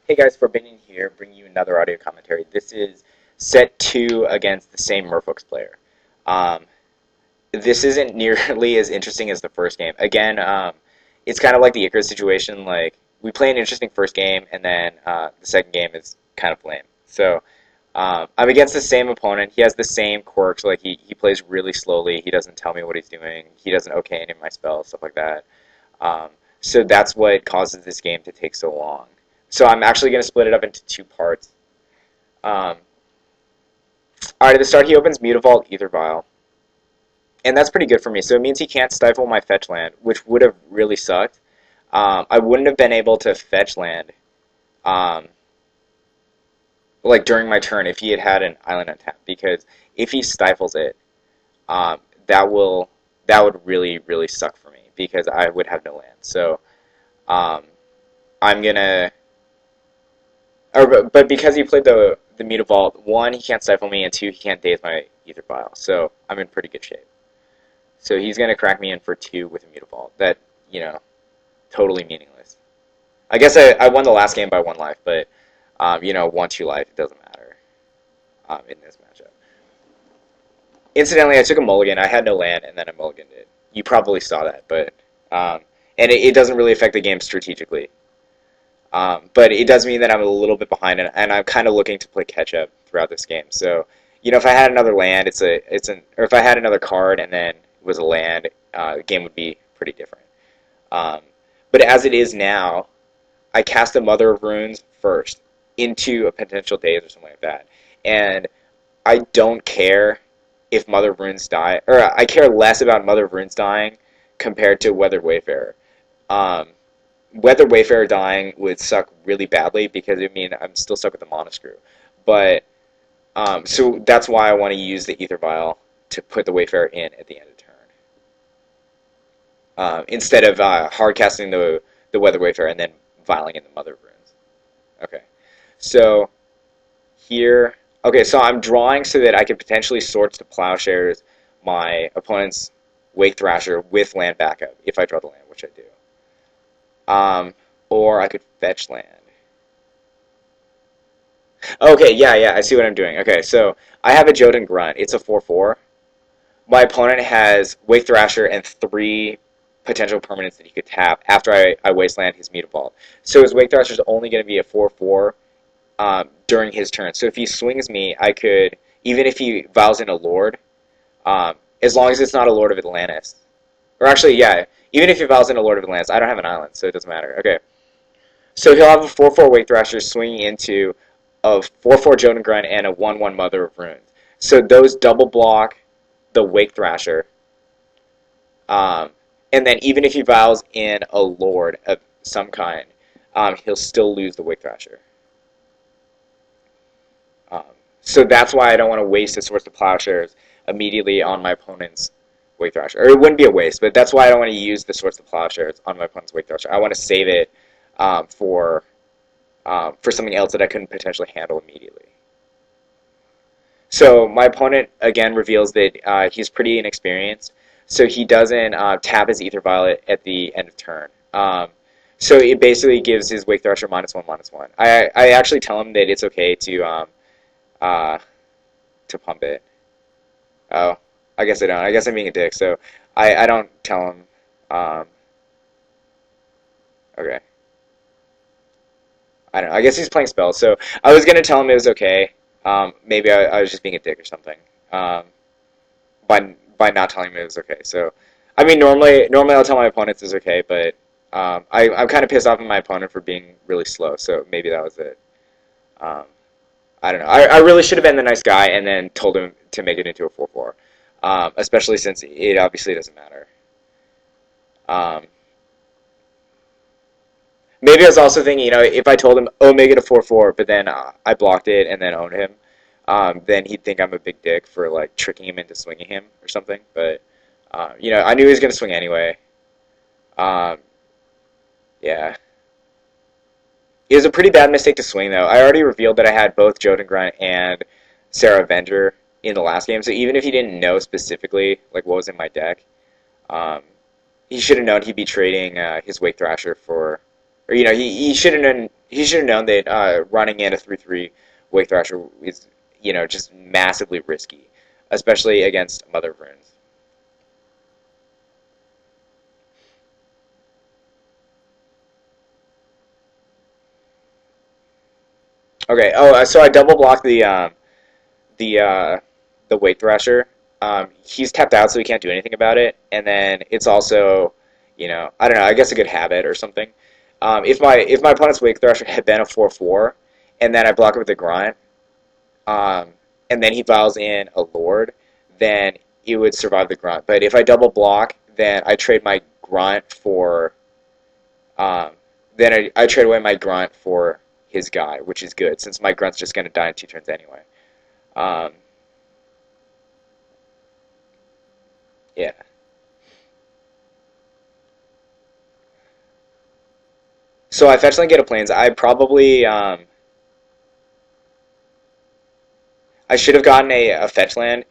Hey guys, Forbidden here, bringing you another audio commentary. This is set 2 against the same Merfolk's player. Um, this isn't nearly as interesting as the first game. Again, it's kind of like the Icarus situation. Like, we play an interesting first game, and then the second game is kind of lame. So, I'm against the same opponent. He has the same quirks. Like, he plays really slowly. He doesn't tell me what he's doing. He doesn't okay any of my spells, stuff like that. Um, so that's what causes this game to take so long. So I'm actually going to split it up into two parts. Um, Alright, at the start he opens Mutavault, Ether Vial. And that's pretty good for me. So it means he can't stifle my fetch land, which would have really sucked. I wouldn't have been able to fetch land um, like during my turn if he had had an island untapped. Because if he stifles it, um, that will that would really suck for me because I would have no land. So um, I'm gonna but because he played the Mutavault, one, he can't stifle me, and two, he can't daze my Ether Vial. So I'm in pretty good shape. So he's going to crack me in for 2 with a Mutavault. That, totally meaningless. I guess I won the last game by 1 life, but, 1-2 life, it doesn't matter in this matchup. Incidentally, I took a mulligan. I had no land, and then I mulliganed it. You probably saw that, but... and it doesn't really affect the game strategically. But it does mean that I'm a little bit behind, and I'm kind of looking to play catch up throughout this game. So, if I had another land, or if I had another card and then it was a land, the game would be pretty different. Um, but as it is now, I cast the Mother of Runes first into a potential daze or something like that, and I don't care if Mother of Runes die, or I care less about Mother of Runes dying compared to Weathered Wayfarer. Um, Weather Wayfarer dying would suck really badly because it mean I'm still stuck with the Mana Screw. But so that's why I want to use the Ether Vial to put the Wayfarer in at the end of turn instead of hard casting the Weather Wayfarer and then vialing in the Mother of Runes. Okay, so here, okay, so I'm drawing so that I can potentially Swords to Plowshares my opponent's Wake Thrasher with land backup if I draw the land, which I do. Or I could fetch land. Okay, yeah, I see what I'm doing. Okay, so I have a Jotun Grunt. It's a 4/4. My opponent has Wake Thrasher and 3 potential permanents that he could tap after I wasteland his Mutavault. So his Wake Thrasher is only going to be a 4/4 during his turn. So if he swings me, I could, even if he vows in a Lord, as long as it's not a Lord of Atlantis. Or actually, yeah, even if he vows in a Lord of Atlantis, I don't have an island, so it doesn't matter. Okay. So he'll have a 4/4 Wake Thrasher swinging into a 4/4 Jotun Grunt and a 1/1 Mother of Runes. So those double block the Wake Thrasher. Um, and then even if he vows in a Lord of some kind, he'll still lose the Wake Thrasher. Um, so that's why I don't want to waste a Swords to Plowshares immediately on my opponent's Wake Thrasher. Or it wouldn't be a waste, but that's why I don't want to use the Swords to Plowshares on my opponent's Wake Thrasher. I want to save it for something else that I couldn't potentially handle immediately. So my opponent, again, reveals that he's pretty inexperienced, so he doesn't tap his Ether Violet at the end of turn. So it basically gives his Wake Thrasher -1/-1. I actually tell him that it's okay uh, to pump it. Oh, I guess I don't. I guess I'm being a dick, so I don't tell him. Okay. I don't know. I guess he's playing spells, so I was gonna tell him it was okay. Maybe I was just being a dick or something. By not telling him it was okay. So, I mean, normally I'll tell my opponents it's okay, but I'm kind of pissed off at my opponent for being really slow. So maybe that was it. Um, I don't know. I really should have been the nice guy and then told him to make it into a 4/4. Especially since it obviously doesn't matter. Um, Maybe I was also thinking, if I told him, oh, make it a 4/4, but then I blocked it and then owned him, then he'd think I'm a big dick for, like, tricking him into swinging him or something. But, I knew he was going to swing anyway. Um, yeah. It was a pretty bad mistake to swing, though. I already revealed that I had both Jotun Grunt and Sarah Avenger in the last game, so even if he didn't know specifically, like, what was in my deck, um, he should have known he'd be trading his Wake Thrasher for or he should have known that running in a 3/3 Wake Thrasher is just massively risky, especially against Mother of Runes. Okay. Oh, so I double blocked the Wake Thrasher. He's tapped out, so he can't do anything about it. And then it's also, I don't know. I guess a good habit or something. If my opponent's Wake Thrasher had been a 4/4, and then I block it with a Grunt, um, and then he files in a Lord, then it would survive the Grunt. But if I double block, then I trade my Grunt for um, then I trade away my Grunt for his guy, which is good since my Grunt's just going to die in 2 turns anyway. Um, yeah. So I fetch land, get a plains. I should have gotten a fetch land.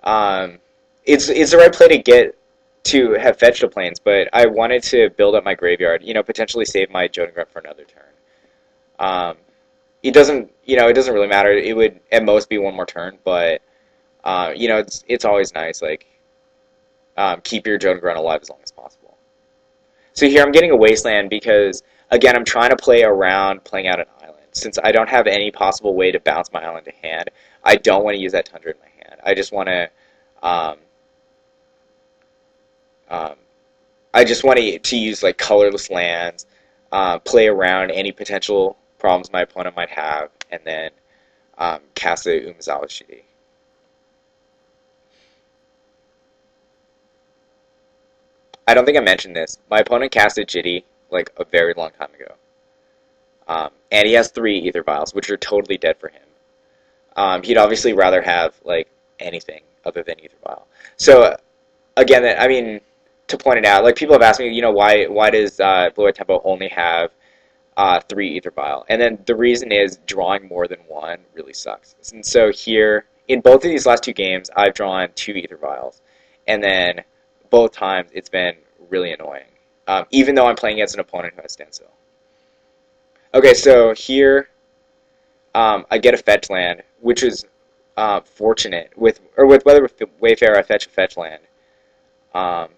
Um, it's the right play to get to have fetched a plains, but I wanted to build up my graveyard. Potentially save my Jotun Grunt for another turn. Um, it doesn't really matter. It would at most be one more turn, but it's always nice like keep your Jotun Grunt alive as long as possible. So here I'm getting a wasteland because again I'm trying to play around playing out an island. Since I don't have any possible way to bounce my island to hand, I don't want to use that Tundra in my hand. Um, um, I just want to use like colorless lands, play around any potential problems my opponent might have, and then cast the Umezawa Shitty. I don't think I mentioned this. My opponent casted Jitte like a very long time ago. And he has 3 Ether Vials, which are totally dead for him. He'd obviously rather have like anything other than Ether Vial. So again, I mean, to point it out, like people have asked me, why does Blue Eye Tempo only have 3 Ether Vial? And then the reason is drawing more than one really sucks. And so here, in both of these last 2 games, I've drawn 2 Ether Vials, and then both times it's been really annoying, even though I'm playing against an opponent who has standstill. Okay, so here I get a fetch land, which is fortunate. With whether Wayfarer I fetch a fetch land, um,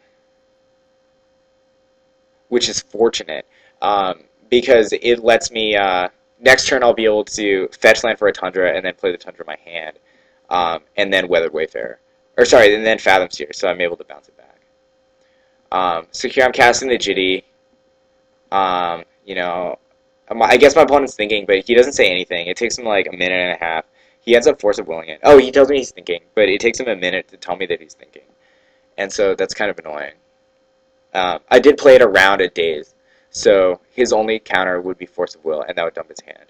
which is fortunate because it lets me next turn I'll be able to fetch land for a Tundra and then play the Tundra in my hand, and then Weathered Wayfarer, or sorry, and then Fathom Seer, so I'm able to bounce it back. So here I'm casting the Jitte. I guess my opponent's thinking, but he doesn't say anything. It takes him like a minute and a half. He ends up force of willing it. Oh, he tells me he's thinking, but it takes him a minute to tell me that he's thinking, and so that's kind of annoying. I did play it around a daze, so his only counter would be force of will, and that would dump his hand.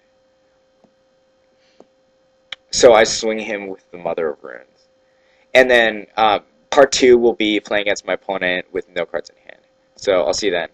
So I swing him with the Mother of Runes, and then part 2 will be playing against my opponent with no cards in hand. So I'll see you then.